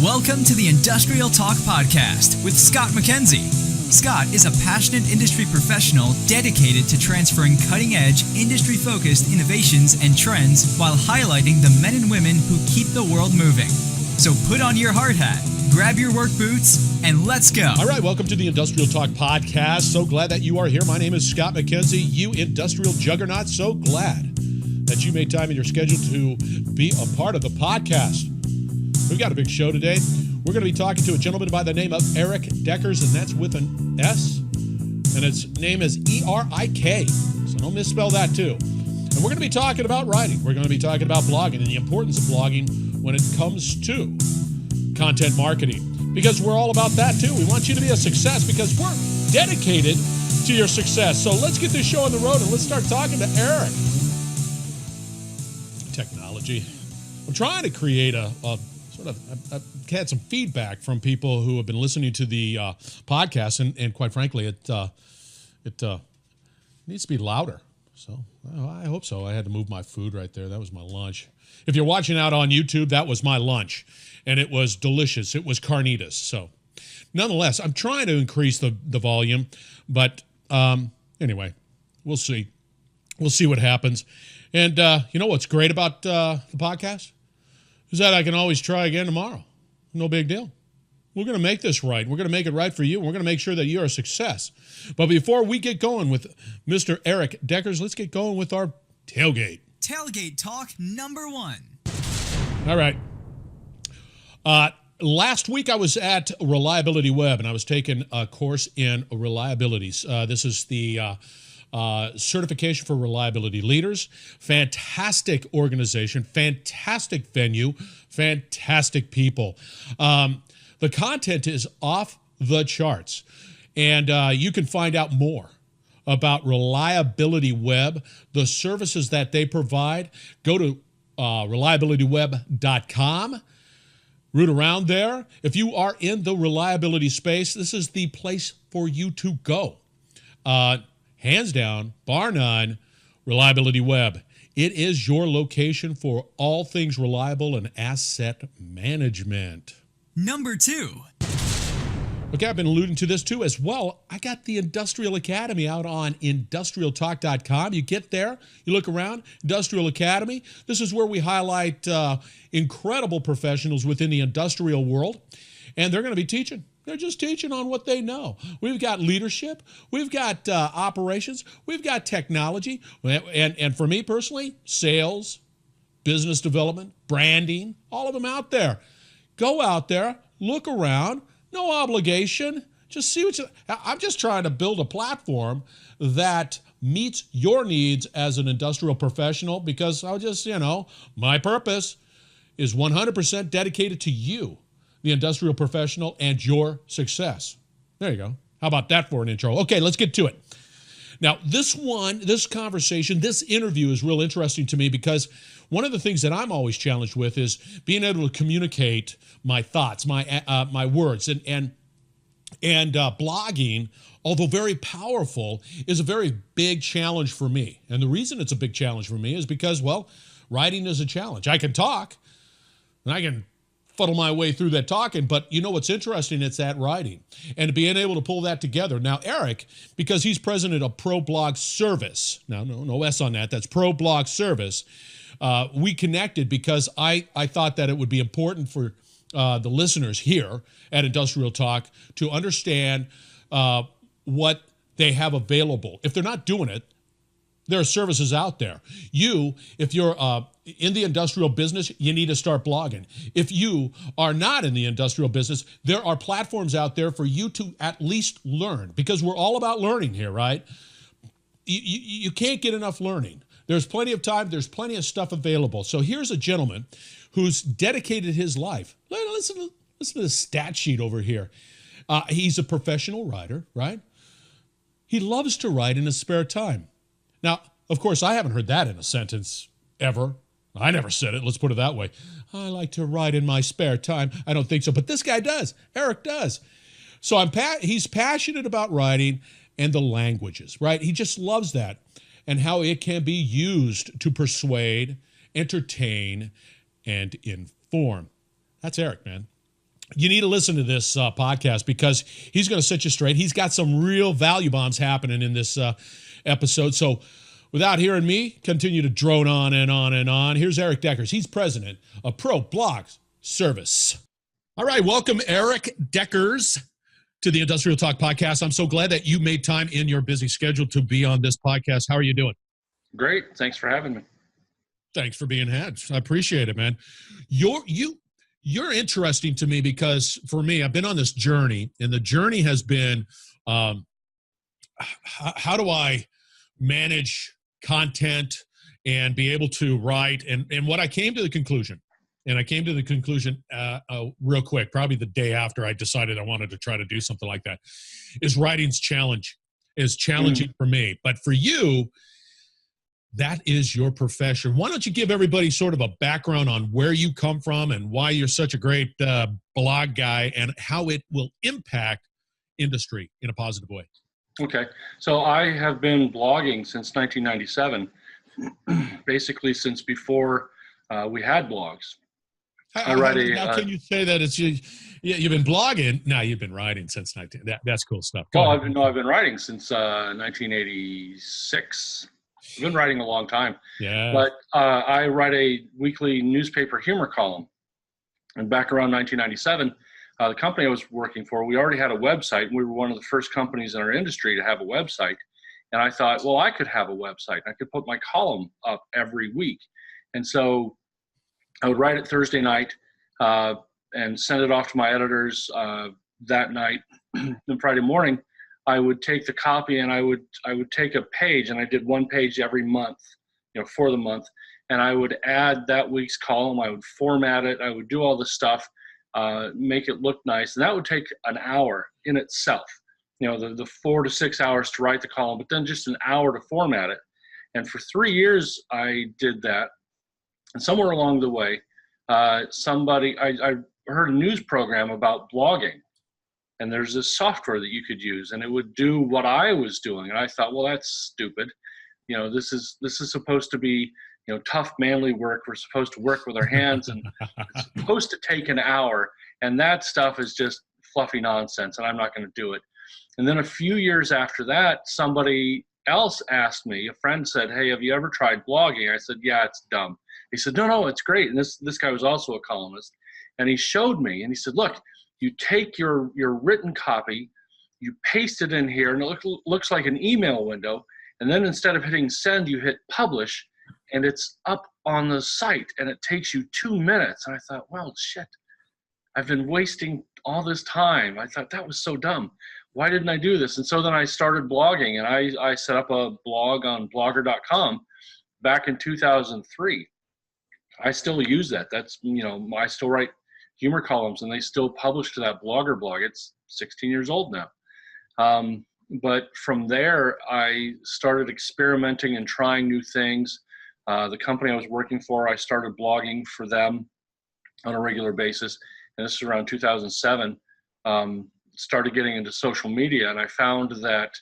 Welcome to the Industrial Talk Podcast with Scott McKenzie. Scott is a passionate industry professional dedicated to transferring cutting-edge, industry-focused innovations and trends while highlighting the men and women who keep the world moving. So put on your hard hat, grab your work boots, and let's go. All right, welcome to the Industrial Talk Podcast. So glad that you are here. My name is Scott McKenzie, you industrial juggernaut. So glad that you made time in your schedule to be a part of the podcast. We've got a big show today. We're going to be talking to a gentleman by the name of Erik Deckers, and that's with an S, and his name is E-R-I-K, so don't misspell that too. And we're going to be talking about writing. We're going to be talking about blogging and the importance of blogging when it comes to content marketing, because we're all about that too. We want you to be a success because we're dedicated to your success. So let's get this show on the road and let's start talking to Erik. Technology. I'm trying to create I've had some feedback from people who have been listening to the podcast, and quite frankly, it needs to be louder. So I hope so. I had to move my food right there. That was my lunch. If you're watching out on YouTube, that was my lunch, and it was delicious. It was carnitas. So nonetheless, I'm trying to increase the volume, but anyway, we'll see. We'll see what happens. And you know what's great about the podcast? Is that I can always try again tomorrow. No big deal. We're going to make this right. We're going to make it right for you. We're going to make sure that you're a success. But before we get going with Mr. Erik Deckers, let's get going with our tailgate. Tailgate Talk number 1. All right. Last week I was at Reliability Web, and I was taking a course in reliabilities. This is the certification for reliability leaders. Fantastic organization, fantastic venue, fantastic people. The content is off the charts, and you can find out more about Reliability Web, the services that they provide. Go to reliabilityweb.com. Root around there. If you are in the reliability space, this is the place for you to go. Hands down, bar none, Reliability Web. It is your location for all things reliable and asset management. Number 2. Okay, I've been alluding to this too as well. I got the Industrial Academy out on industrialtalk.com. You get there, you look around, Industrial Academy. This is where we highlight incredible professionals within the industrial world, and they're going to be teaching. They're just teaching on what they know. We've got leadership. We've got operations. We've got technology. And for me personally, sales, business development, branding, all of them out there. Go out there, look around, no obligation. Just see I'm just trying to build a platform that meets your needs as an industrial professional, because my purpose is 100% dedicated to you, the industrial professional, and your success. There you go. How about that for an intro? Okay, let's get to it. Now, this conversation, this interview is real interesting to me, because one of the things that I'm always challenged with is being able to communicate my thoughts, my words, and blogging, although very powerful, is a very big challenge for me. And the reason it's a big challenge for me is because, writing is a challenge. I can talk, and I can fuddle my way through that talking, but you know what's interesting? It's that writing and being able to pull that together. Now, Erik, because he's president of ProBlog Service, now no S on that, that's ProBlog Service, we connected because I thought that it would be important for the listeners here at Industrial Talk to understand what they have available. If they're not doing it, there are services out there. If you're in the industrial business, you need to start blogging. If you are not in the industrial business, there are platforms out there for you to at least learn, because we're all about learning here, right? You can't get enough learning. There's plenty of time. There's plenty of stuff available. So here's a gentleman who's dedicated his life. Listen to the stat sheet over here. He's a professional writer, right? He loves to write in his spare time. Now, of course, I haven't heard that in a sentence ever. I never said it. Let's put it that way. I like to write in my spare time. I don't think so. But this guy does. Erik does. So he's passionate about writing and the languages, right? He just loves that and how it can be used to persuade, entertain, and inform. That's Erik, man. You need to listen to this podcast because he's going to set you straight. He's got some real value bombs happening in this episode. So without hearing me continue to drone on and on and on, here's Eric Deckers. He's president of Pro Blog Service. All right, welcome, Eric Deckers, to the Industrial Talk Podcast. I'm so glad that you made time in your busy schedule to be on this podcast. How are you doing? Great. Thanks for having me. Thanks for being had. I appreciate it, man. You're interesting to me because for me, I've been on this journey, and the journey has been how do I manage content and be able to write? And what I came to the conclusion, real quick, probably the day after I decided I wanted to try to do something like that, is writing's challenging for me. But for you, that is your profession. Why don't you give everybody sort of a background on where you come from and why you're such a great blog guy and how it will impact industry in a positive way? Okay. So I have been blogging since 1997, basically since before we had blogs. How can you say that it's you've been blogging? No, you've been writing since 19. That's cool stuff. I've been writing since 1986. I've been writing a long time. Yeah. But I write a weekly newspaper humor column. And back around 1997, the company I was working for, we already had a website. And we were one of the first companies in our industry to have a website. And I thought, well, I could have a website. I could put my column up every week. And so I would write it Thursday night and send it off to my editors that night. Then Friday morning, I would take the copy and I would take a page, and I did one page every month, for the month, and I would add that week's column. I would format it. I would do all the stuff, make it look nice, and that would take an hour in itself. The 4 to 6 hours to write the column, but then just an hour to format it. And for 3 years, I did that. And somewhere along the way, I heard a news program about blogging. And there's this software that you could use, and it would do what I was doing. And I thought, well, that's stupid. This is supposed to be, tough, manly work. We're supposed to work with our hands, and it's supposed to take an hour. And that stuff is just fluffy nonsense, and I'm not going to do it. And then a few years after that, somebody else asked me, a friend said, hey, have you ever tried blogging? I said, yeah, it's dumb. He said, no, it's great. And this guy was also a columnist. And he showed me, and he said, look, you take your written copy, you paste it in here, and it looks like an email window. And then instead of hitting send, you hit publish, and it's up on the site, and it takes you 2 minutes. And I thought, well, shit, I've been wasting all this time. I thought that was so dumb. Why didn't I do this? And so then I started blogging, and I set up a blog on blogger.com back in 2003. I still use that. That's, I still write humor columns, and they still publish to that Blogger blog. It's 16 years old now. But from there, I started experimenting and trying new things. The company I was working for, I started blogging for them on a regular basis. And this is around 2007. Started getting into social media, and I found that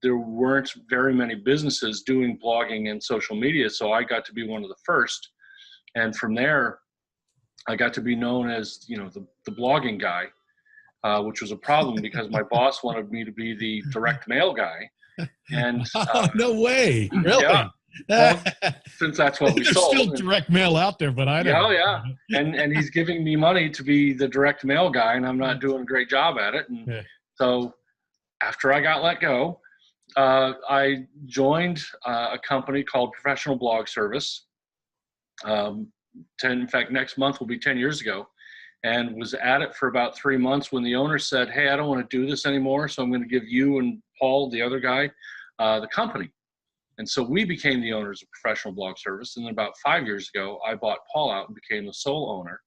there weren't very many businesses doing blogging and social media. So I got to be one of the first. And from there, I got to be known as, the blogging guy, which was a problem because my boss wanted me to be the direct mail guy. And no way, really? Yeah. Well, since that's what we There's sold. There's still direct mail out there, but I don't. Yeah. And he's giving me money to be the direct mail guy, and I'm not doing a great job at it. And so after I got let go, I joined a company called Professional Blog Service. In fact, next month will be 10 years ago, and was at it for about 3 months when the owner said, hey, I don't want to do this anymore, so I'm going to give you and Paul, the other guy, the company. And so we became the owners of Professional Blog Service. And then about 5 years ago, I bought Paul out and became the sole owner.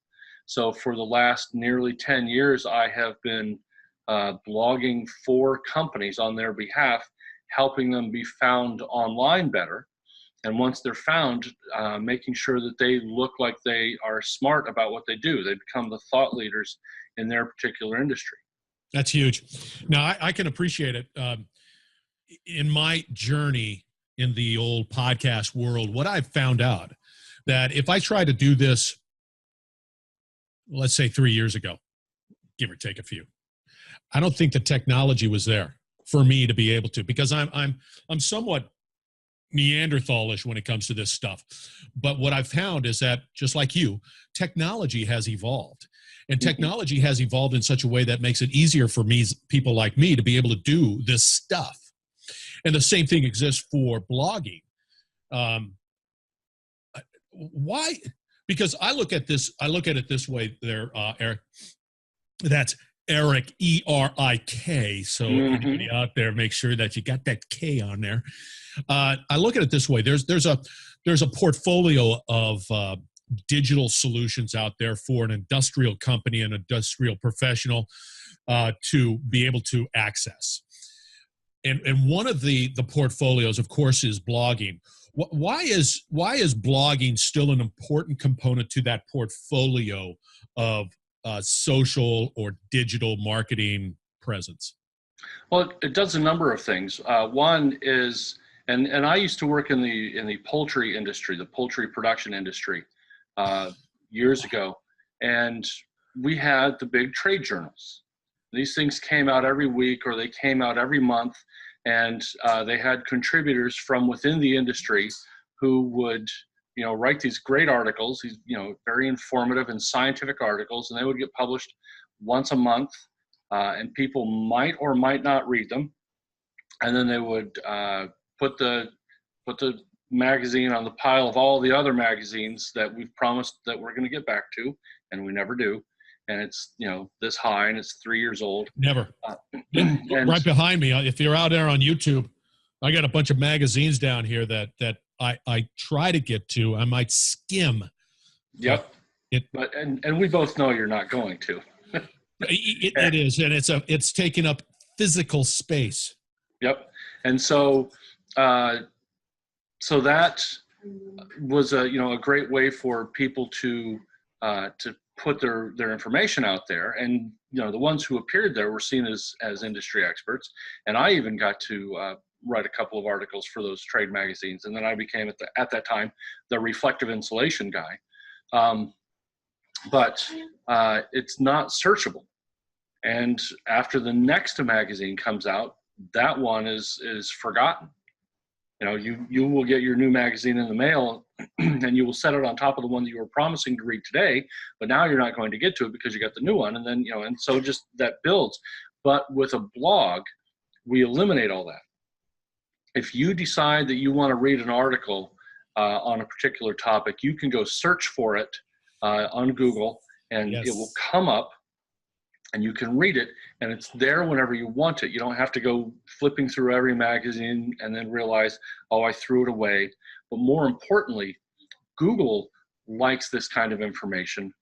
So for the last nearly 10 years, I have been blogging for companies on their behalf, helping them be found online better. And once they're found, making sure that they look like they are smart about what they do. They become the thought leaders in their particular industry. That's huge. Now, I can appreciate it. In my journey in the old podcast world, what I've found out that if I try to do this let's say 3 years ago, give or take a few. I don't think the technology was there for me to be able to, because I'm somewhat Neanderthalish when it comes to this stuff. But what I've found is that, just like you, technology has evolved. And technology has evolved in such a way that makes it easier for me, people like me, to be able to do this stuff. And the same thing exists for blogging. Why? Because I look at it this way there, Eric. That's Eric, E-R-I-K. So anybody out there, make sure that you got that K on there. I look at it this way. There's a portfolio of digital solutions out there for an industrial company, an industrial professional to be able to access. And one of the portfolios, of course, is blogging. Why is blogging still an important component to that portfolio of social or digital marketing presence? Well, it does a number of things. One is, and I used to work in the poultry industry, the poultry production industry, years ago, and we had the big trade journals. These things came out every week, or they came out every month, and they had contributors from within the industry who would, write these great articles, these, very informative and scientific articles, and they would get published once a month, and people might or might not read them. And then they would put the magazine on the pile of all the other magazines that we've promised that we're going to get back to, and we never do. And it's, this high, and it's 3 years old. Never. And right behind me, if you're out there on YouTube, I got a bunch of magazines down here that I try to get to. I might skim. Yep. But we both know you're not going to. It is, and it's taking up physical space. Yep. And so that was a great way for people to put their information out there, and the ones who appeared there were seen as industry experts. And I even got to write a couple of articles for those trade magazines, and then I became at that time the reflective insulation guy. But it's not searchable. And after the next magazine comes out, that one is forgotten. You will get your new magazine in the mail, and you will set it on top of the one that you were promising to read today, but now you're not going to get to it because you got the new one. And then, and so just that builds. But with a blog, we eliminate all that. If you decide that you want to read an article on a particular topic, you can go search for it on Google, and Yes. It will come up, and you can read it, and it's there whenever you want it. You don't have to go flipping through every magazine and then realize, oh, I threw it away. But more importantly, Google likes this kind of information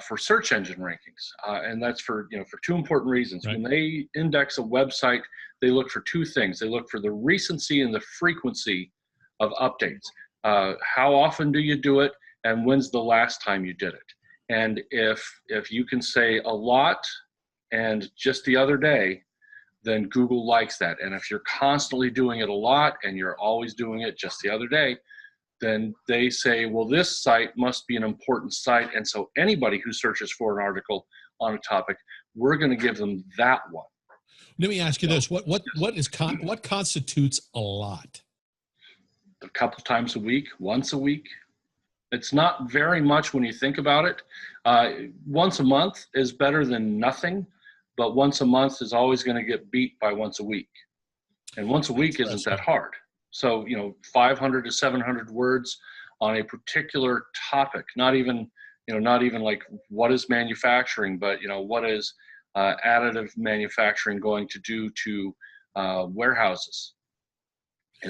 for search engine rankings. And that's for two important reasons. Right. When they index a website, they look for two things. They look for the recency and the frequency of updates. How often do you do it, and when's the last time you did it? And if you can say a lot and just the other day, then Google likes that. And if you're constantly doing it a lot and you're always doing it just the other day, then they say, well, this site must be an important site. And so anybody who searches for an article on a topic, we're going to give them that one. Let me ask you this: what constitutes a lot? A couple times a week, once a week. It's not very much when you think about it. Once a month is better than nothing, but once a month is always going to get beat by once a week. And once a week isn't that hard. So, 500 to 700 words on a particular topic, not even like what is manufacturing, but, what is additive manufacturing going to do to warehouses?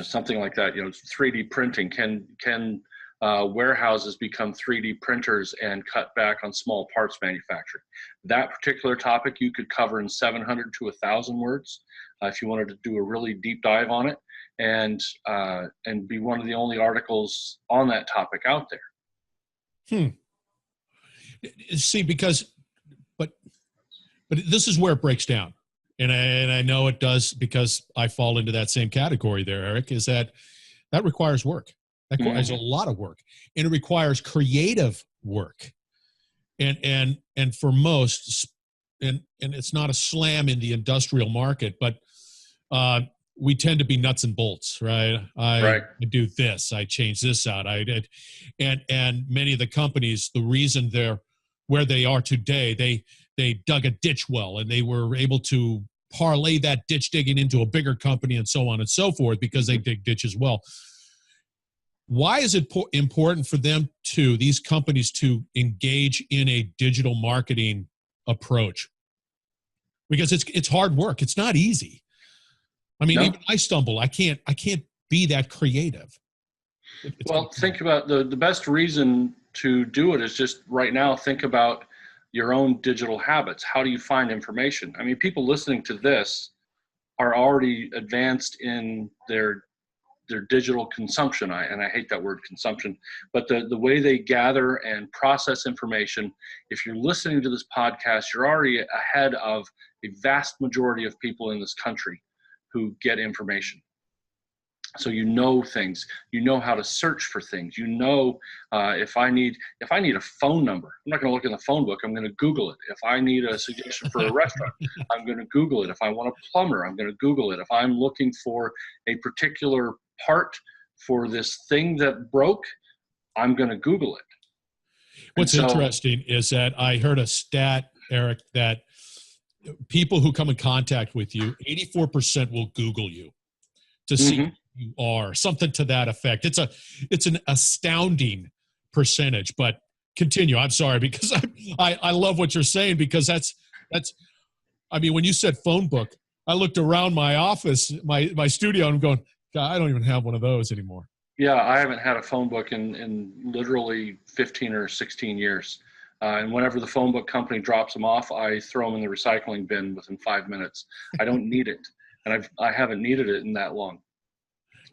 Something like that. 3D printing. Can warehouses become 3D printers and cut back on small parts manufacturing? That particular topic you could cover in 700 to 1,000 words if you wanted to do a really deep dive on it, and be one of the only articles on that topic out there. See, but this is where it breaks down, and I know it does, because I fall into that same category there, Eric, is that requires work. That requires a lot of work, and it requires creative work. and for most, and it's not a slam in the industrial market, but we tend to be nuts and bolts, right? I do this, I change this out, I did, and many of the companies, the reason they're where they are today, they dug a ditch well, and they were able to parlay that ditch digging into a bigger company, and so on and so forth, because they dig ditches well. Why is it important for them these companies to engage in a digital marketing approach? Because it's hard work. It's not easy. I mean, even I stumble. I can't be that creative. Think about the best reason to do it is just right now, think about your own digital habits. How do you find information? I mean, people listening to this are already advanced in their digital consumption. And I hate that word consumption, but the way they gather and process information. If you're listening to this podcast, you're already ahead of a vast majority of people in this country who get information. So you know things, you know how to search for things. You know, if I need a phone number, I'm not going to look in the phone book. I'm going to Google it. If I need a suggestion for a restaurant, I'm going to Google it. If I want a plumber, I'm going to Google it. If I'm looking for a particular part for this thing that broke, I'm going to Google it. What's interesting is that I heard a stat, Eric, that people who come in contact with you, 84% will Google you to see who you are, something to that effect. It's an astounding percentage, but continue. I'm sorry, because I love what you're saying, because that's, I mean, when you said phone book, I looked around my office, my studio, and I'm going, God, I don't even have one of those anymore. Yeah, I haven't had a phone book in literally 15 or 16 years. And whenever the phone book company drops them off, I throw them in the recycling bin within 5 minutes. I don't need it, and I haven't needed it in that long.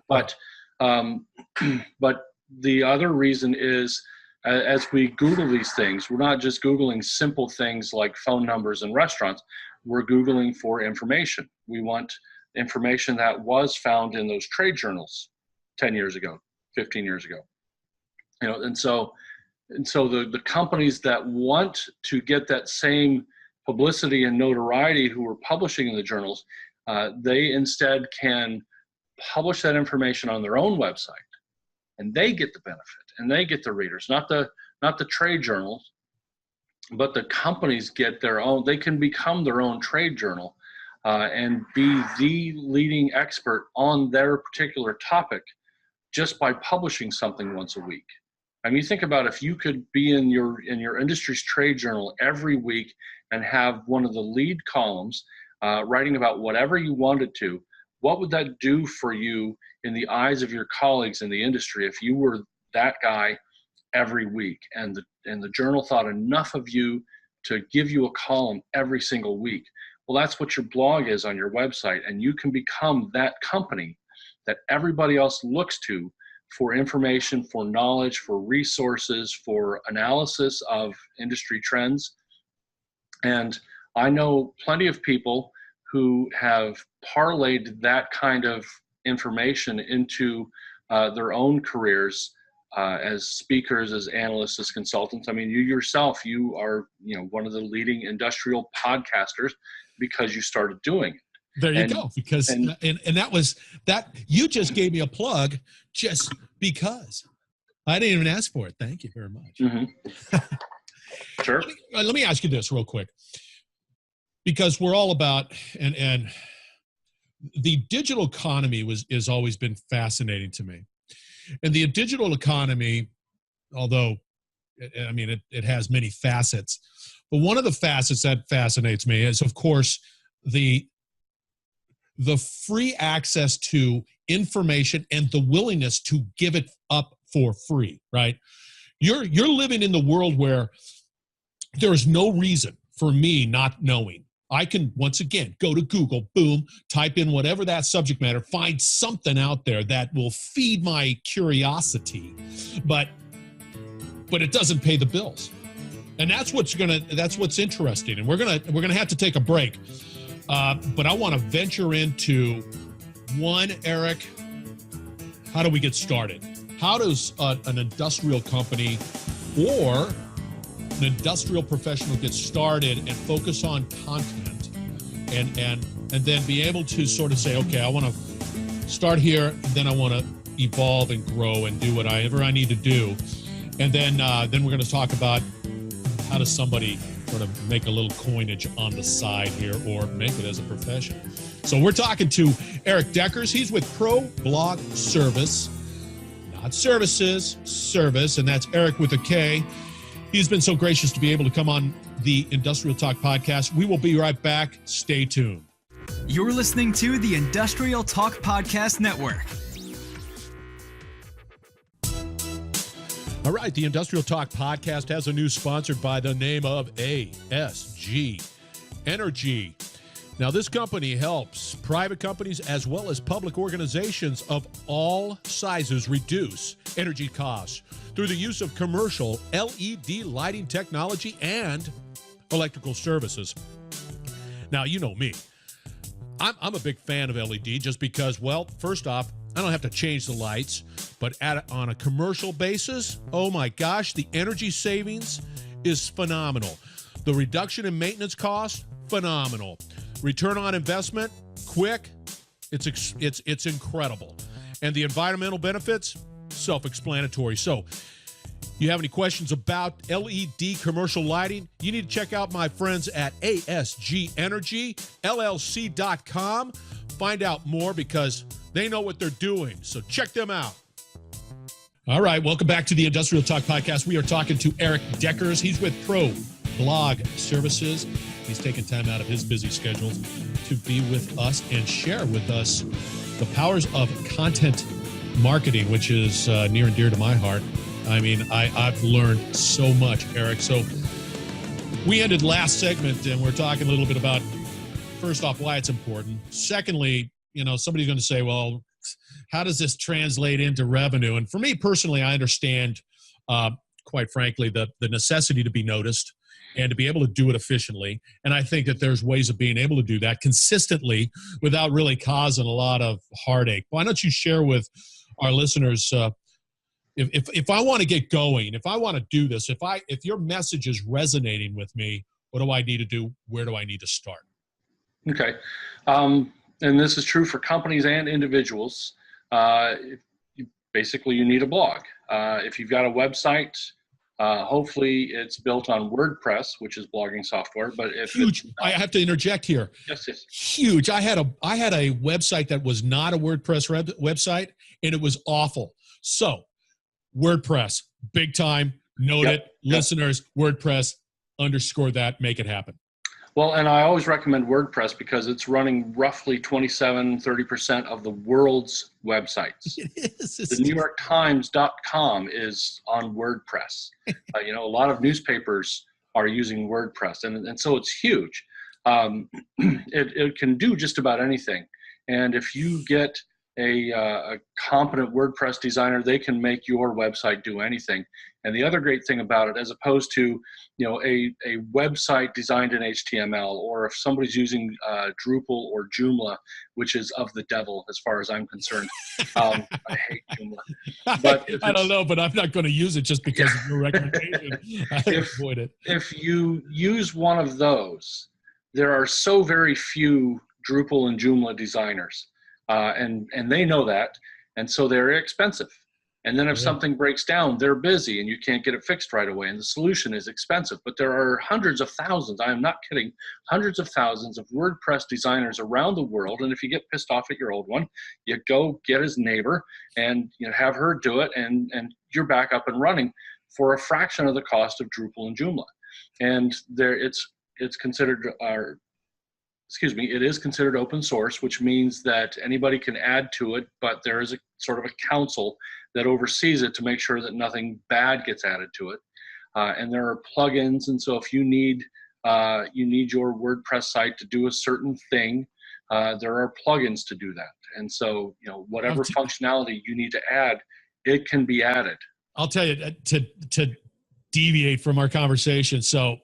But the other reason is, as we Google these things, we're not just Googling simple things like phone numbers and restaurants. We're Googling for information. We want information that was found in those trade journals 10 years ago, 15 years ago. You know, and so the companies that want to get that same publicity and notoriety who are publishing in the journals, they instead can publish that information on their own website, and they get the benefit, and they get the readers, not the trade journals, but the companies get their own. They can become their own trade journal and be the leading expert on their particular topic just by publishing something once a week. I mean, think about if you could be in your industry's trade journal every week and have one of the lead columns writing about whatever you wanted to. What would that do for you in the eyes of your colleagues in the industry if you were that guy every week, and the journal thought enough of you to give you a column every single week? Well, that's what your blog is on your website, and you can become that company that everybody else looks to for information, for knowledge, for resources, for analysis of industry trends. And I know plenty of people who have parlayed that kind of information into their own careers as speakers, as analysts, as consultants. I mean, you yourself, you are, one of the leading industrial podcasters because you started doing it. There you go. Because and that was that. You just gave me a plug just because I didn't even ask for it. Thank you very much. Mm-hmm. Sure. Let me ask you this real quick, because we're all about and the digital economy has always been fascinating to me. And the digital economy, although it has many facets, but one of the facets that fascinates me is, of course, the free access to information and the willingness to give it up for free, right? You're living in the world where there is no reason for me not knowing. I can, once again, go to Google, boom, type in whatever that subject matter, find something out there that will feed my curiosity, but it doesn't pay the bills. And that's what's interesting. And we're gonna have to take a break. But I want to venture into one, Eric. How do we get started? How does an industrial company or an industrial professional get started and focus on content and then be able to sort of say, okay, I want to start here, then I want to evolve and grow and do whatever I need to do. And then we're going to talk about how does somebody sort of make a little coinage on the side here or make it as a profession. So we're talking to Eric Deckers. He's with Pro Blog Service, not services, service, and that's Eric with a K. He's been so gracious to be able to come on the Industrial Talk podcast. We will be right back. Stay tuned. You're listening to the Industrial Talk Podcast Network. All right, the Industrial Talk podcast has a new sponsor by the name of ASG Energy. Now, this company helps private companies as well as public organizations of all sizes reduce energy costs through the use of commercial LED lighting technology and electrical services. Now, you know me. I'm a big fan of LED just because, well, first off, I don't have to change the lights, but on a commercial basis, oh my gosh, the energy savings is phenomenal. The reduction in maintenance costs, phenomenal. Return on investment, quick, it's incredible. And the environmental benefits, self-explanatory. So, you have any questions about LED commercial lighting? You need to check out my friends at ASGEnergyLLC.com. Find out more because they know what they're doing. So check them out. All right, welcome back to the Industrial Talk podcast. We are talking to Eric Deckers. He's with Pro Blog Services. He's taken time out of his busy schedule to be with us and share with us the powers of content marketing, which is near and dear to my heart. I mean, I've learned so much, Eric. So we ended last segment and we're talking a little bit about, first off, why it's important. Secondly, you know, somebody's going to say, well, how does this translate into revenue? And for me personally, I understand, quite frankly, the necessity to be noticed and to be able to do it efficiently. And I think that there's ways of being able to do that consistently without really causing a lot of heartache. Why don't you share with our listeners, if I want to get going, if I want to do this, if your message is resonating with me, what do I need to do? Where do I need to start? Okay. And this is true for companies and individuals. Basically, you need a blog. If you've got a website, hopefully it's built on WordPress, which is blogging software. But if huge, I have to interject here. Yes. Huge. I had a website that was not a WordPress website, and it was awful. So WordPress, big time. Note it, listeners. WordPress, underscore that, make it happen. Well, and I always recommend WordPress because it's running roughly 27-30% of the world's websites. It is. The NewYorkTimes.com is on WordPress. A lot of newspapers are using WordPress, and so it's huge. It can do just about anything. And if you get a competent WordPress designer, they can make your website do anything. And the other great thing about it, as opposed to a website designed in HTML, or if somebody's using Drupal or Joomla, which is of the devil as far as I'm concerned. I hate Joomla. But I don't know, but I'm not going to use it just because of your recommendation. I avoid it. If you use one of those, there are so very few Drupal and Joomla designers. And they know that, and so they're expensive. And then if something breaks down, they're busy and you can't get it fixed right away, and the solution is expensive. But there are hundreds of thousands, I am not kidding, hundreds of thousands of WordPress designers around the world. And if you get pissed off at your old one, you go get his neighbor and have her do it, and you're back up and running for a fraction of the cost of Drupal and Joomla. And it's considered it is considered open source, which means that anybody can add to it, but there is a sort of a council that oversees it to make sure that nothing bad gets added to it. And there are plugins, and so if you need your WordPress site to do a certain thing, there are plugins to do that. And so, whatever functionality you need to add, it can be added. I'll tell you, to deviate from our conversation. So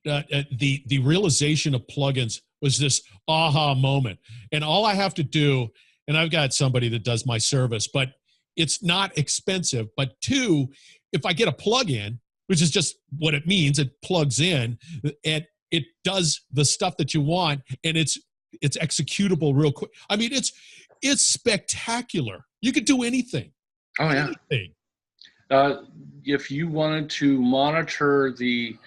the realization of plugins was this aha moment. And all I have to do, and I've got somebody that does my service, but it's not expensive. But two, if I get a plugin, which is just what it means. It plugs in and it does the stuff that you want, and it's executable real quick. I mean, it's spectacular. You could do anything. Oh yeah. Anything. If you wanted to monitor the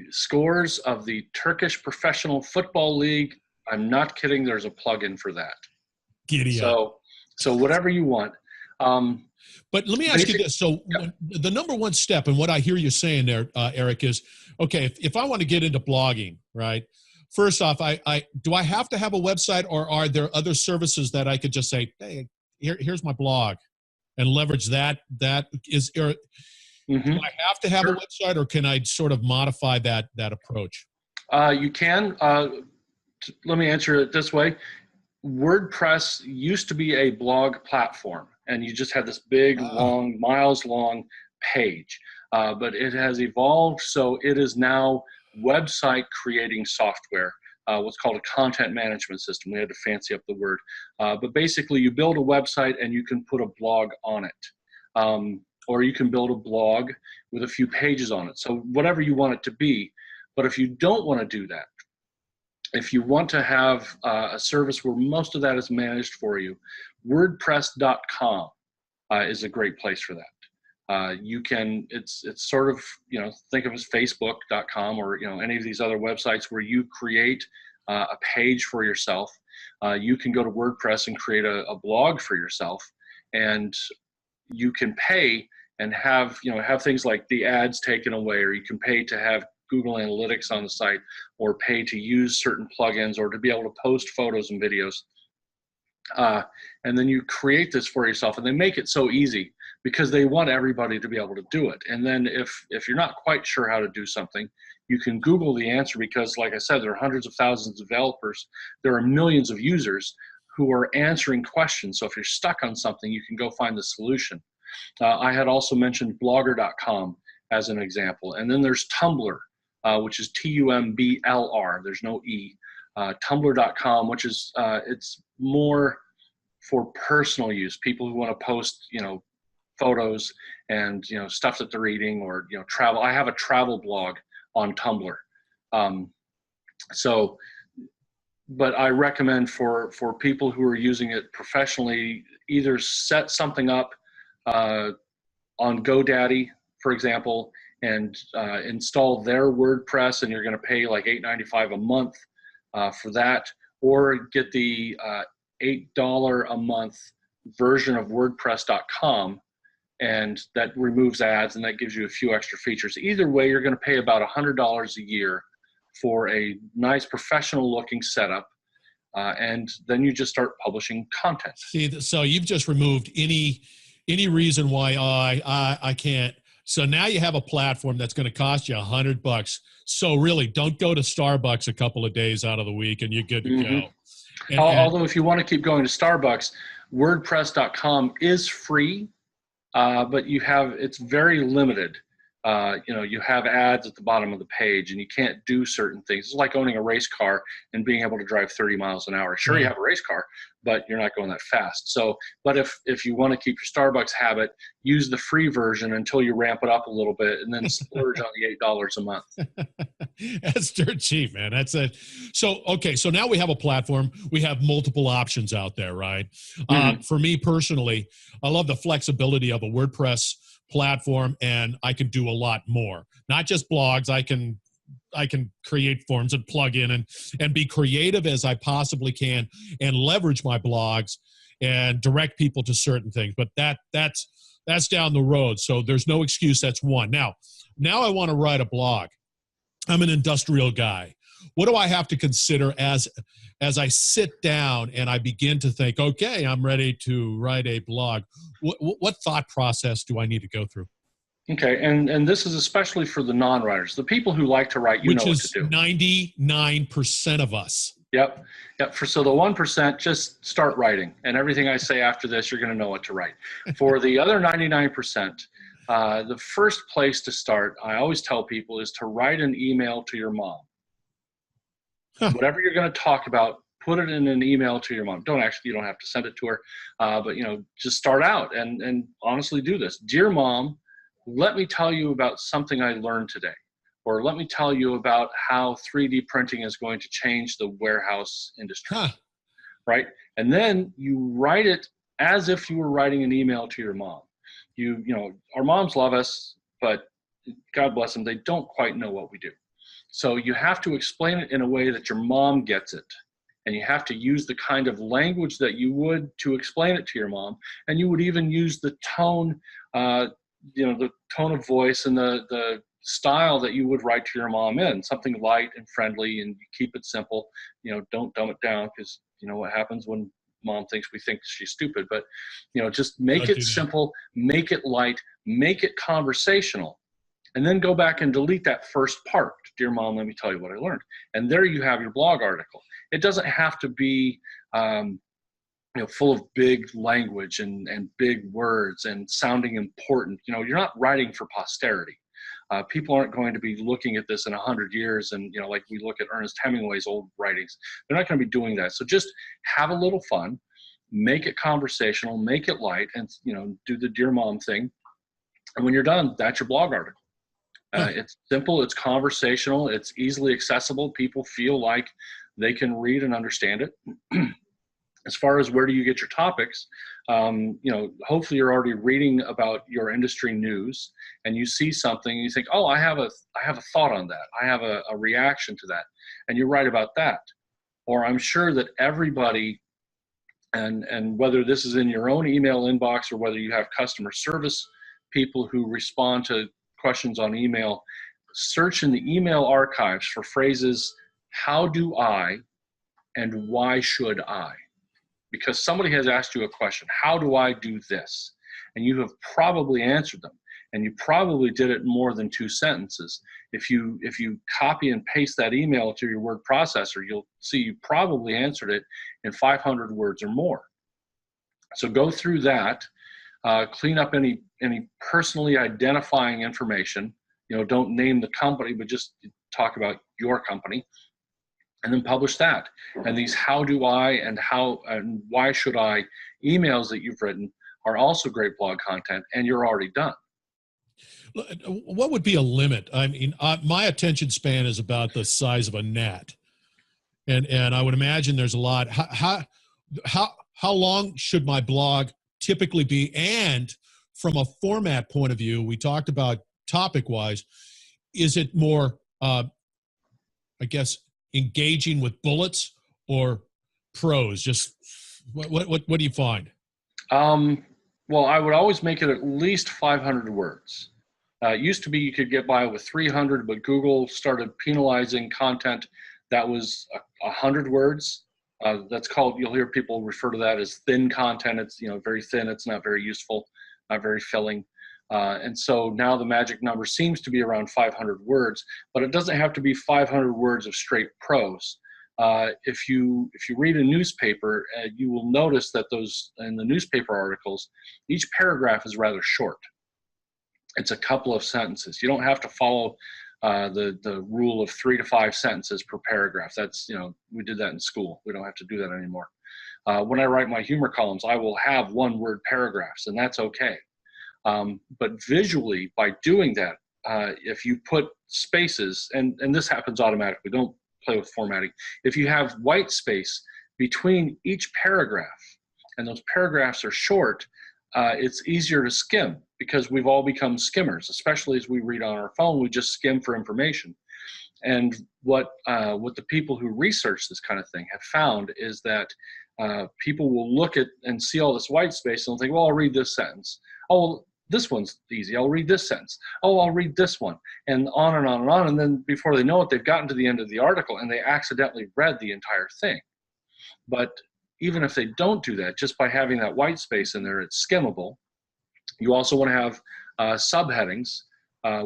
scores of the Turkish Professional Football League, I'm not kidding. There's a plugin for that. Giddy up. So whatever you want. But let me ask you this. So the number one step, and what I hear you saying there, Eric, is, okay, if I want to get into blogging, right, first off, do I have to have a website, or are there other services that I could just say, hey, here's my blog, and leverage that? Do I have to have a website, or can I sort of modify that approach? You can. Let me answer it this way. WordPress used to be a blog platform, and you just had this big, long, miles-long page. But it has evolved, so it is now website creating software, what's called a content management system. We had to fancy up the word. But basically, you build a website, and you can put a blog on it. Or you can build a blog with a few pages on it. So whatever you want it to be. But if you don't want to do that, if you want to have a service where most of that is managed for you, WordPress.com is a great place for that. You can, it's sort of, think of it as Facebook.com or, any of these other websites where you create a page for yourself. You can go to WordPress and create a blog for yourself, and you can pay and have things like the ads taken away, or you can pay to have Google Analytics on the site, or pay to use certain plugins, or to be able to post photos and videos. And then you create this for yourself, and they make it so easy because they want everybody to be able to do it. And then if you're not quite sure how to do something, you can Google the answer, because like I said, there are hundreds of thousands of developers. There are millions of users who are answering questions. So if you're stuck on something, you can go find the solution. I had also mentioned Blogger.com as an example. And then there's Tumblr, which is Tumblr. There's no E. Tumblr.com, which is it's more for personal use. People who want to post, photos and stuff that they're eating, or travel. I have a travel blog on Tumblr. But I recommend for people who are using it professionally, either set something up on GoDaddy, for example, and install their WordPress, and you're going to pay like $8.95 a month for that, or get the $8 a month version of WordPress.com, and that removes ads, and that gives you a few extra features. Either way, you're going to pay about $100 a year for a nice professional looking setup, and then you just start publishing content. See, so you've just removed any reason why I can't. So now you have a platform that's going to cost you $100. So really, don't go to Starbucks a couple of days out of the week, and you're good to go. Although if you want to keep going to Starbucks, WordPress.com is free, but it's very limited. You have ads at the bottom of the page, and you can't do certain things. It's like owning a race car and being able to drive 30 miles an hour. Sure, you have a race car, but you're not going that fast. So, but if you want to keep your Starbucks habit, use the free version until you ramp it up a little bit, and then splurge on the $8 a month. That's dirt cheap, man. That's it. So, okay. So now we have a platform. We have multiple options out there, right? For me personally, I love the flexibility of a WordPress platform, and I can do a lot more. Not just blogs. I can create forms and plug in and be creative as I possibly can, and leverage my blogs and direct people to certain things. But that's down the road. So there's no excuse. That's one. Now I want to write a blog. I'm an industrial guy. What do I have to consider as I sit down and I begin to think, okay, I'm ready to write a blog? What thought process do I need to go through? Okay, and this is especially for the non-writers, the people who like to write. Which know what to do. 99% of us. Yep. So the 1%, just start writing, and everything I say after this, you're going to know what to write. For the other 99%, the first place to start, I always tell people, is to write an email to your mom. Whatever you're going to talk about, put it in an email to your mom. You don't have to send it to her, but just start out and honestly do this. Dear Mom, let me tell you about something I learned today, or let me tell you about how 3D printing is going to change the warehouse industry, right? And then you write it as if you were writing an email to your mom. You know, our moms love us, but God bless them, they don't quite know what we do. So you have to explain it in a way that your mom gets it. And you have to use the kind of language that you would to explain it to your mom. And you would even use the tone, the tone of voice and the style that you would write to your mom in, something light and friendly, and you keep it simple. You know, don't dumb it down, because you know what happens when mom thinks we think she's stupid. But, you know, just make it simple, make it light, make it conversational. And then go back and delete that first part. Dear mom, let me tell you what I learned. And there you have your blog article. It doesn't have to be full of big language and big words and sounding important. You know, you're not writing for posterity. People aren't going to be looking at this in 100 years and, you know, like we look at Ernest Hemingway's old writings. They're not going to be doing that. So just have a little fun, make it conversational, make it light, and, you know, do the Dear Mom thing. And when you're done, that's your blog article. It's simple, it's conversational, it's easily accessible. People feel like they can read and understand it. As far as where do you get your topics, hopefully you're already reading about your industry news and you see something and you think, oh, I have a thought on that. I have a reaction to that. And you write about that. Or I'm sure that everybody, and whether this is in your own email inbox or whether you have customer service people who respond to questions on email, search in the email archives for phrases, how do I and why should I? Because somebody has asked you a question, how do I do this? And you have probably answered them, and you probably did it in more than 2 sentences. If you copy and paste that email to your word processor, you'll see you probably answered it in 500 words or more. So go through that. Clean up any personally identifying information. You know, don't name the company, but just talk about your company, and then publish that. And these how do I and why should I emails that you've written are also great blog content, and you're already done. What would be a limit? I mean, my attention span is about the size of a gnat, and I would imagine there's a lot. How long should my blog typically be? And from a format point of view, we talked about topic-wise, is it more, engaging with bullets or prose? Just what do you find? Well, I would always make it at least 500 words. It used to be you could get by with 300, but Google started penalizing content that was 100 words. That's called, you'll hear people refer to that as thin content. It's, very thin. It's not very useful, not very filling. And so now the magic number seems to be around 500 words, but it doesn't have to be 500 words of straight prose. If you read a newspaper, you will notice that in the newspaper articles, each paragraph is rather short. It's a couple of sentences. You don't have to follow the rule of 3 to 5 sentences per paragraph. That's, we did that in school. We don't have to do that anymore. When I write my humor columns, I will have 1-word paragraphs, and that's okay. But visually, by doing that, if you put spaces, and this happens automatically, don't play with formatting. If you have white space between each paragraph, and those paragraphs are short, it's easier to skim, because we've all become skimmers, especially as we read on our phone. We just skim for information. And what the people who research this kind of thing have found is that people will look at and see all this white space and they'll think, well, I'll read this sentence. Oh, well, this one's easy. I'll read this sentence. Oh, I'll read this one, and on and on and on. And then before they know it, they've gotten to the end of the article and they accidentally read the entire thing. But even if they don't do that, just by having that white space in there, it's skimmable. You also want to have subheadings,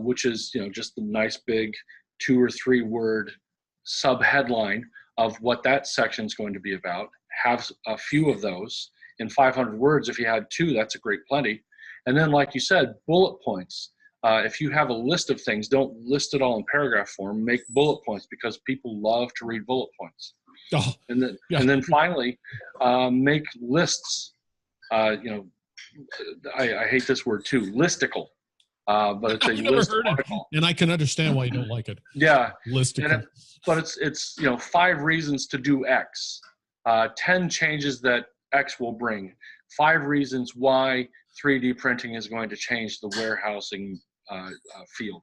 which is just a nice big 2 or 3 word subheadline of what that section is going to be about. Have a few of those in 500 words. If you had 2, that's a great plenty. And then, like you said, bullet points. If you have a list of things, don't list it all in paragraph form. Make bullet points, because people love to read bullet points. Oh, and then finally, make lists. I hate this word too, listicle. but it's a I've never list heard article. it, and I can understand why you don't like it. Yeah, Listicles. but it's 5 reasons to do X, 10 changes that X will bring, 5 reasons why 3D printing is going to change the warehousing field,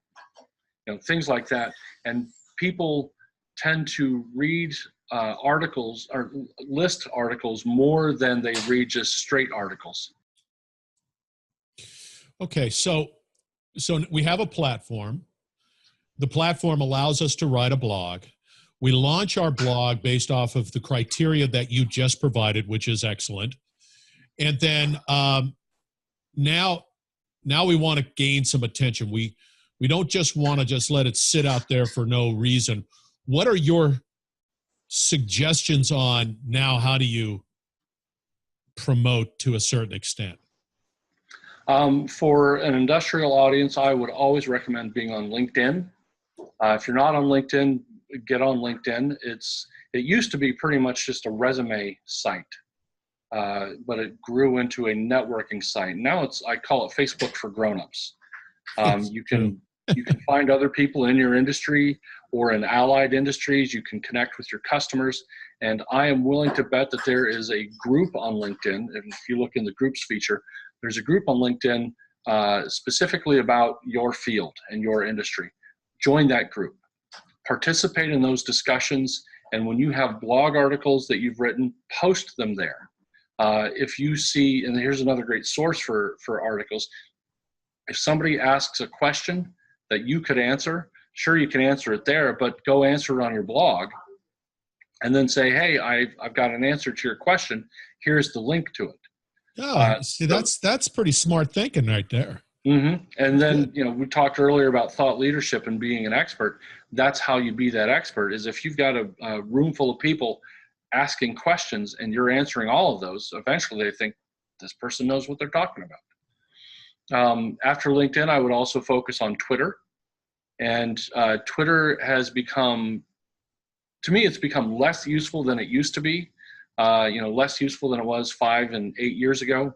things like that. And people tend to read articles or list articles more than they read just straight articles. Okay, so we have a platform. The platform allows us to write a blog. We launch our blog based off of the criteria that you just provided, which is excellent. And then now we want to gain some attention. We don't just want to just let it sit out there for no reason. What are your suggestions on now? How do you promote to a certain extent? For an industrial audience, I would always recommend being on LinkedIn. If you're not on LinkedIn, get on LinkedIn. It used to be pretty much just a resume site, but it grew into a networking site. Now I call it Facebook for grownups. You can find other people in your industry or in allied industries. You can connect with your customers. And I am willing to bet that there is a group on LinkedIn. And if you look in the groups feature, there's a group on LinkedIn specifically about your field and your industry. Join that group. Participate in those discussions. And when you have blog articles that you've written, post them there. If you see, and here's another great source for articles, if somebody asks a question that you could answer, sure, you can answer it there, but go answer it on your blog and then say, hey, I've got an answer to your question. Here's the link to it. Oh, see, that's pretty smart thinking right there. Mm-hmm. And then, we talked earlier about thought leadership and being an expert. That's how you be that expert, is if you've got a room full of people asking questions and you're answering all of those, eventually they think this person knows what they're talking about. After LinkedIn, I would also focus on Twitter. And Twitter has become, to me, it's become less useful than it used to be. Less useful than it was 5 and 8 years ago.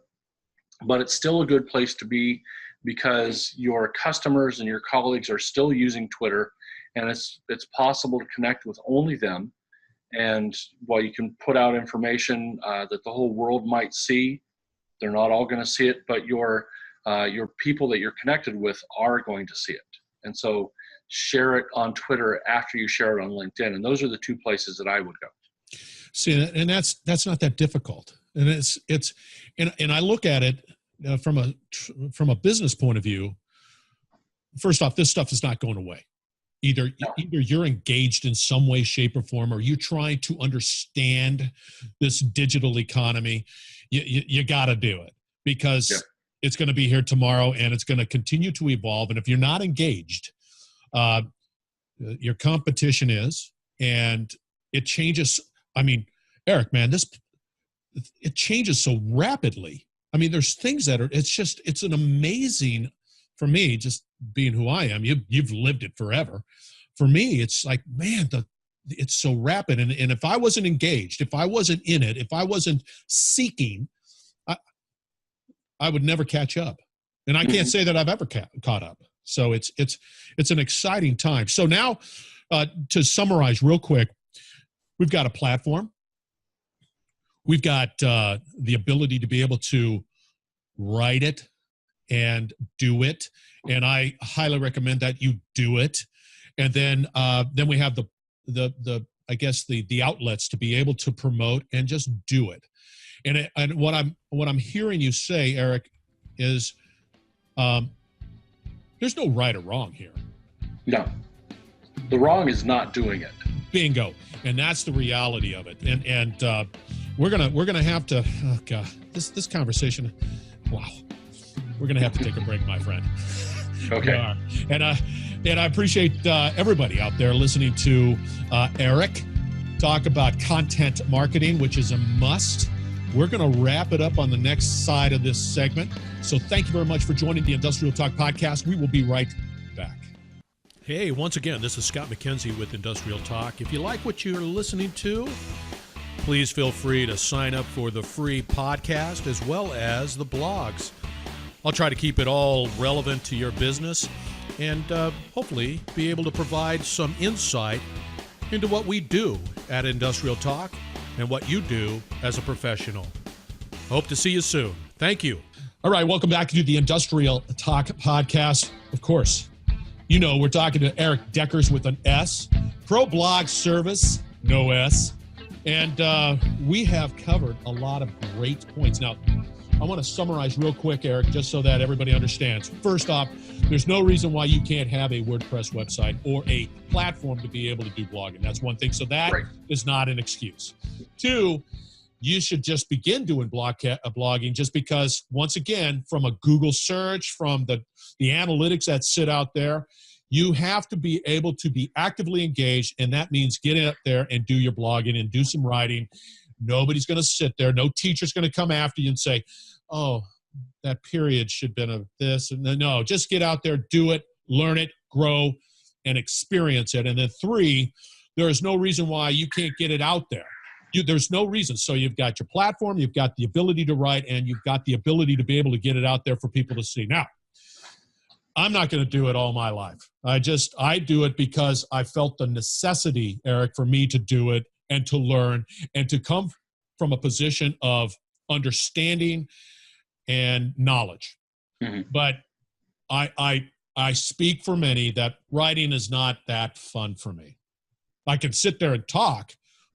But it's still a good place to be because your customers and your colleagues are still using Twitter, and it's possible to connect with only them. And while you can put out information that the whole world might see, they're not all going to see it, but your people that you're connected with are going to see it. And so share it on Twitter after you share it on LinkedIn. And those are the 2 places that I would go. See, and that's not that difficult. And and I look at it from a business point of view. First off, this stuff is not going away. Either you're engaged in some way, shape, or form, or you're trying to understand this digital economy. You got to do it because it's going to be here tomorrow, and it's going to continue to evolve. And if you're not engaged, your competition is, and it changes. I mean, Eric, man, it changes so rapidly. I mean, there's things that it's an amazing, for me, just being who I am, you've lived it forever. For me, it's like, man, it's so rapid. And if I wasn't engaged, if I wasn't in it, if I wasn't seeking, I would never catch up. And I can't say that I've ever caught up. So it's an exciting time. So now to summarize real quick, we've got a platform. We've got the ability to be able to write it and do it. And I highly recommend that you do it. And then we have the outlets to be able to promote and just do it. And what I'm hearing you say, Eric, is there's no right or wrong here. No, the wrong is not doing it. Bingo, and that's the reality of it. And we're gonna have to. Oh God, this conversation. Wow, we're gonna have to take a break, my friend. Okay. And I appreciate everybody out there listening to Eric talk about content marketing, which is a must. We're going to wrap it up on the next side of this segment. So thank you very much for joining the Industrial Talk Podcast. We will be right back. Hey, once again, this is Scott McKenzie with Industrial Talk. If you like what you're listening to, please feel free to sign up for the free podcast as well as the blogs. I'll try to keep it all relevant to your business and hopefully be able to provide some insight into what we do at Industrial Talk and what you do as a professional. Hope to see you soon. Thank you. All right, welcome back to the Industrial Talk podcast. Of course, you know we're talking to Eric Deckers with an S, Pro Blog Service, no S, and we have covered a lot of great points. Now, I want to summarize real quick, Eric, just so that everybody understands. First off, there's no reason why you can't have a WordPress website or a platform to be able to do blogging. That's one thing. So that is not an excuse. Two, you should just begin doing blogging just because, once again, from a Google search, from the analytics that sit out there, you have to be able to be actively engaged, and that means get out there and do your blogging and do some writing. Nobody's going to sit there. No teacher's going to come after you and say, oh, that period should have been of this. And then, no, just get out there, do it, learn it, grow, and experience it. And then three, there is no reason why you can't get it out there. There's no reason. So you've got your platform, you've got the ability to write, and you've got the ability to be able to get it out there for people to see. Now, I'm not going to do it all my life. I do it because I felt the necessity, Eric, for me to do it and to learn and to come from a position of understanding and knowledge. Mm-hmm. But I speak for many that writing is not that fun for me. I can sit there and talk,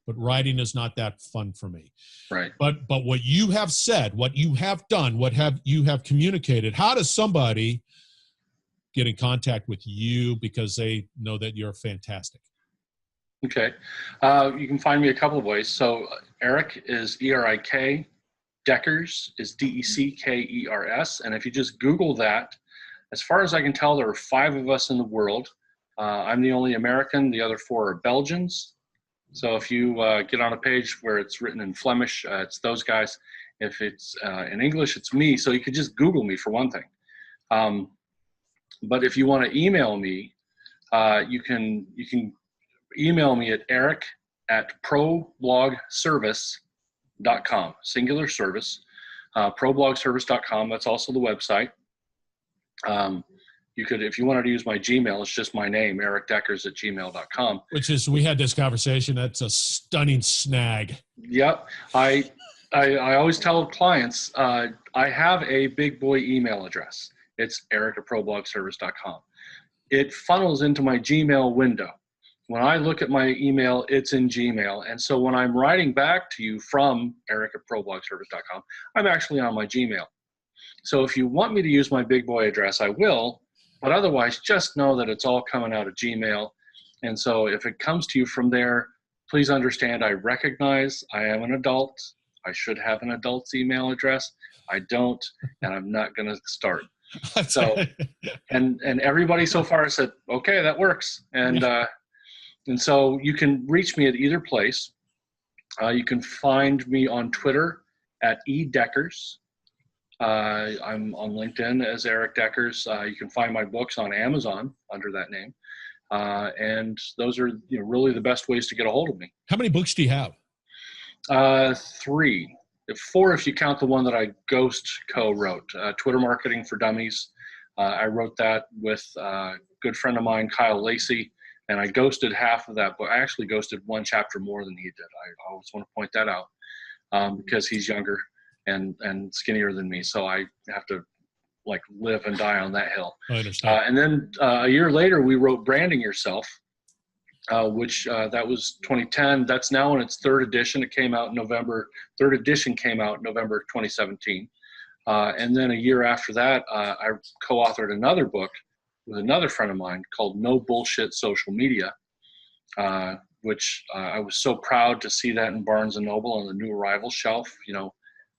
but writing is not that fun for me. Right. But what you have said, what you have done, you have communicated, how does somebody get in contact with you because they know that you're fantastic? Okay. You can find me a couple of ways. So Eric is E-R-I-K. Deckers is D-E-C-K-E-R-S. And if you just Google that, as far as I can tell, there are 5 of us in the world. I'm the only American. The other 4 are Belgians. So if you get on a page where it's written in Flemish, it's those guys. If it's in English, it's me. So you could just Google me for one thing. But if you want to email me, you can email me at eric@problogservice.com, singular service, problogservice.com. That's also the website. You could, if you wanted to use my Gmail, it's just my name, ericdeckers@gmail.com. Which is, we had this conversation. That's a stunning snag. Yep. I always tell clients, I have a big boy email address. It's eric@problogservice.com. It funnels into my Gmail window. When I look at my email, it's in Gmail. And so when I'm writing back to you from eric@problogservice.com, I'm actually on my Gmail. So if you want me to use my big boy address, I will. But otherwise, just know that it's all coming out of Gmail. And so if it comes to you from there, please understand I recognize I am an adult. I should have an adult's email address. I don't, and I'm not going to start. So, and everybody so far has said, okay, that works. And so you can reach me at either place. You can find me on Twitter at eDeckers. I'm on LinkedIn as Eric Deckers. You can find my books on Amazon under that name. And those are really the best ways to get a hold of me. How many books do you have? 3. 4 if you count the one that I Ghost co-wrote, Twitter Marketing for Dummies. I wrote that with a good friend of mine, Kyle Lacey, and I ghosted half of that book. I actually ghosted 1 chapter more than he did. I always want to point that out because he's younger and skinnier than me, so I have to live and die on that hill. I understand. And then a year later, we wrote Branding Yourself, which that was 2010. That's now in its 3rd edition. It came out in November. 3rd edition came out in November 2017. And then a year after that, I co-authored another book with another friend of mine called No Bullshit Social Media, which I was so proud to see that in Barnes & Noble on the new arrival shelf,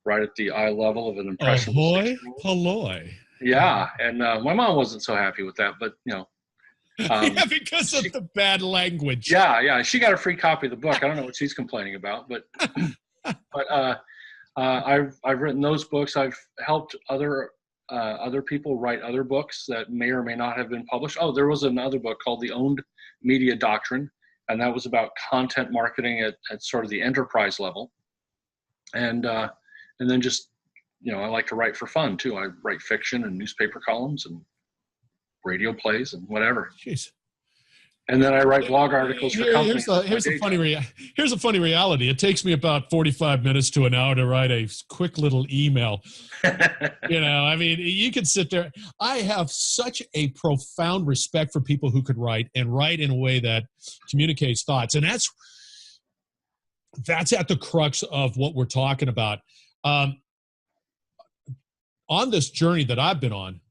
right at the eye level of an impressionable. Ahoy, Polloy. Yeah, and my mom wasn't so happy with that, but yeah, because of the bad language. Yeah, she got a free copy of the book. I don't know what she's complaining about, but I've written those books. I've helped other people write other books that may or may not have been published. Oh, there was another book called The Owned Media Doctrine, and that was about content marketing at sort of the enterprise level, and then just I like to write for fun too. I write fiction and newspaper columns and radio plays and whatever. Jeez. And then I write blog articles for companies. Here's a funny reality. It takes me about 45 minutes to an hour to write a quick little email. I mean, you can sit there. I have such a profound respect for people who could write and write in a way that communicates thoughts. And that's at the crux of what we're talking about. On this journey that I've been on,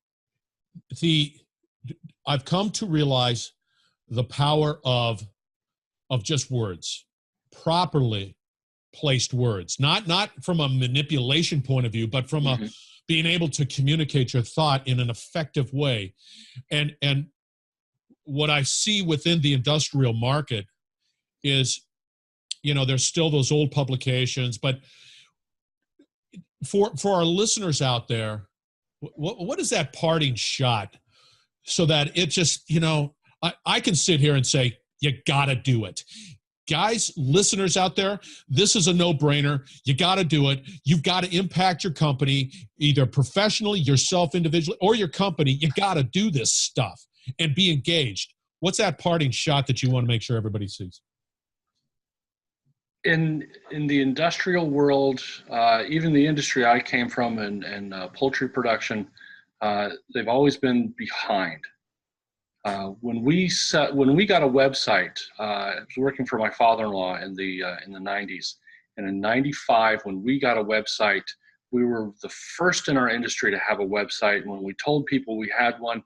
I've come to realize the power of just words, properly placed words, not from a manipulation point of view, but from a being able to communicate your thought in an effective way. And what I see within the industrial market is, there's still those old publications, but for our listeners out there, what is that parting shot so that it just, I can sit here and say, you got to do it. Guys, listeners out there, this is a no-brainer. You got to do it. You've got to impact your company, either professionally, yourself individually, or your company. You got to do this stuff and be engaged. What's that parting shot that you want to make sure everybody sees? In the industrial world, even the industry I came from in poultry production, they've always been behind. When we got a website, I was working for my father-in-law in the 90s, and in 95, when we got a website, we were the first in our industry to have a website. And when we told people we had one,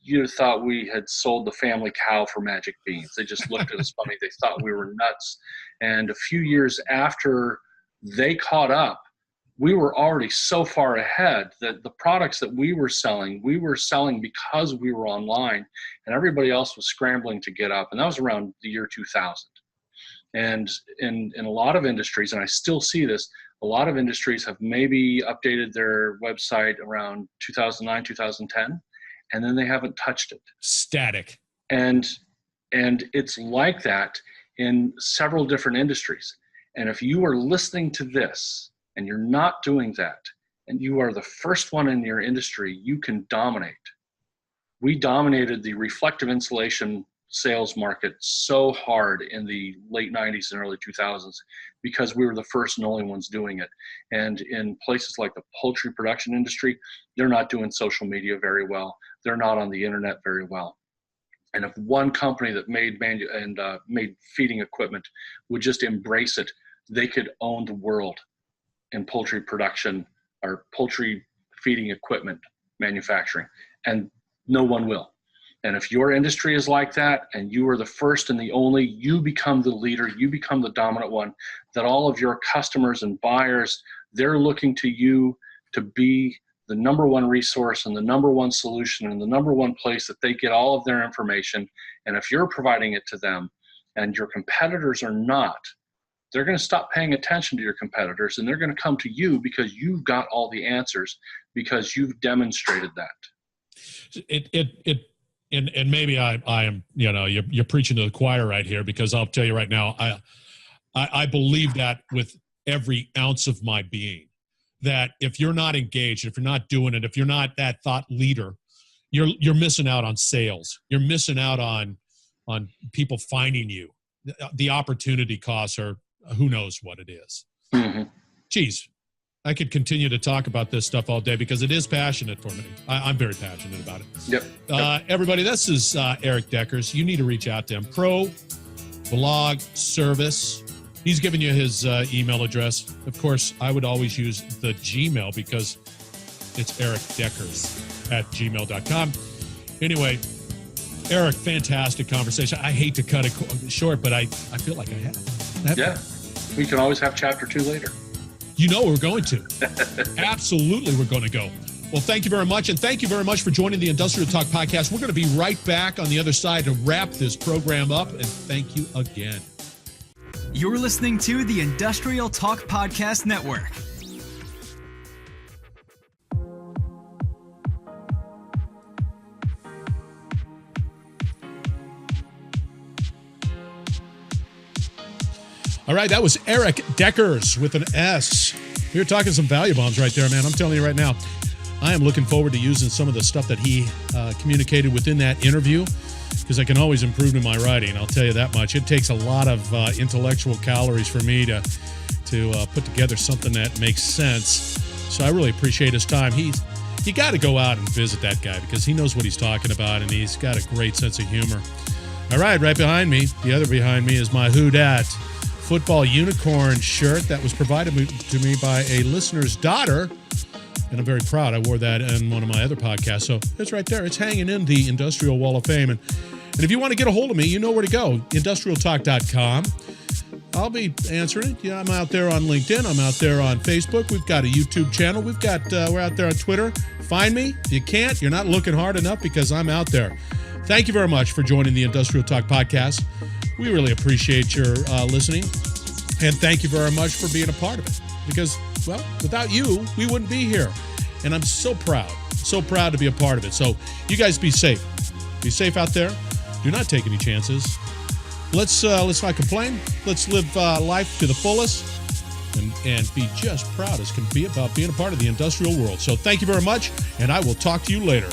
you'd have thought we had sold the family cow for magic beans. They just looked at us funny. They thought we were nuts. And a few years after they caught up, we were already so far ahead that the products that we were selling because we were online, and everybody else was scrambling to get up. And that was around the year 2000. And in a lot of industries, and I still see this, a lot of industries have maybe updated their website around 2009, 2010, and then they haven't touched it. Static. And it's like that in several different industries. And if you are listening to this and you're not doing that, and you are the first one in your industry, you can dominate. We dominated the reflective insulation sales market so hard in the late 90s and early 2000s because we were the first and only ones doing it. And in places like the poultry production industry, they're not doing social media very well. They're not on the internet very well. And if one company that made feeding equipment would just embrace it, they could own the world in poultry production or poultry feeding equipment manufacturing. And no one will. And if your industry is like that and you are the first and the only, you become the leader, you become the dominant one, that all of your customers and buyers, they're looking to you to be the number one resource and the number one solution and the number one place that they get all of their information. And if you're providing it to them and your competitors are not, they're going to stop paying attention to your competitors and they're going to come to you because you've got all the answers because you've demonstrated that. And maybe I am, you're preaching to the choir right here, because I'll tell you right now, I believe that with every ounce of my being, that if you're not engaged, if you're not doing it, if you're not that thought leader, you're missing out on sales. You're missing out on people finding you. The opportunity costs are who knows what it is. Mm-hmm. Geez, I could continue to talk about this stuff all day because it is passionate for me. I'm very passionate about it. Yep. Everybody, this is Eric Deckers. You need to reach out to him. Pro Blog Service. He's given you his email address. Of course, I would always use the Gmail because it's ericdeckers@gmail.com. Anyway, Eric, fantastic conversation. I hate to cut it short, but I feel like I have. Yeah. We can always have chapter 2 later. We're going to. Absolutely, we're going to go. Well, thank you very much. And thank you very much for joining the Industrial Talk Podcast. We're going to be right back on the other side to wrap this program up. And thank you again. You're listening to the Industrial Talk Podcast Network. All right, that was Eric Deckers with an S. We were talking some value bombs right there, man. I'm telling you right now, I am looking forward to using some of the stuff that he communicated within that interview, because I can always improve in my writing. I'll tell you that much. It takes a lot of intellectual calories for me to put together something that makes sense. So I really appreciate his time. You got to go out and visit that guy, because he knows what he's talking about, and he's got a great sense of humor. All right behind me, the other behind me, is my Who Dat football unicorn shirt that was provided to me by a listener's daughter, and I'm very proud. I wore that in one of my other podcasts, so it's right there. It's hanging in the Industrial Wall of Fame, and if you want to get a hold of me, you know where to go, industrialtalk.com. I'll be answering it. Yeah, I'm out there on LinkedIn. I'm out there on Facebook. We've got a YouTube channel. We're out there on Twitter. Find me. If you can't, you're not looking hard enough, because I'm out there. Thank you very much for joining the Industrial Talk Podcast. We really appreciate your listening. And thank you very much for being a part of it. Because, well, without you, we wouldn't be here. And I'm so proud to be a part of it. So you guys be safe. Be safe out there. Do not take any chances. Let's not complain. Let's live life to the fullest and be just proud as can be about being a part of the industrial world. So thank you very much, and I will talk to you later.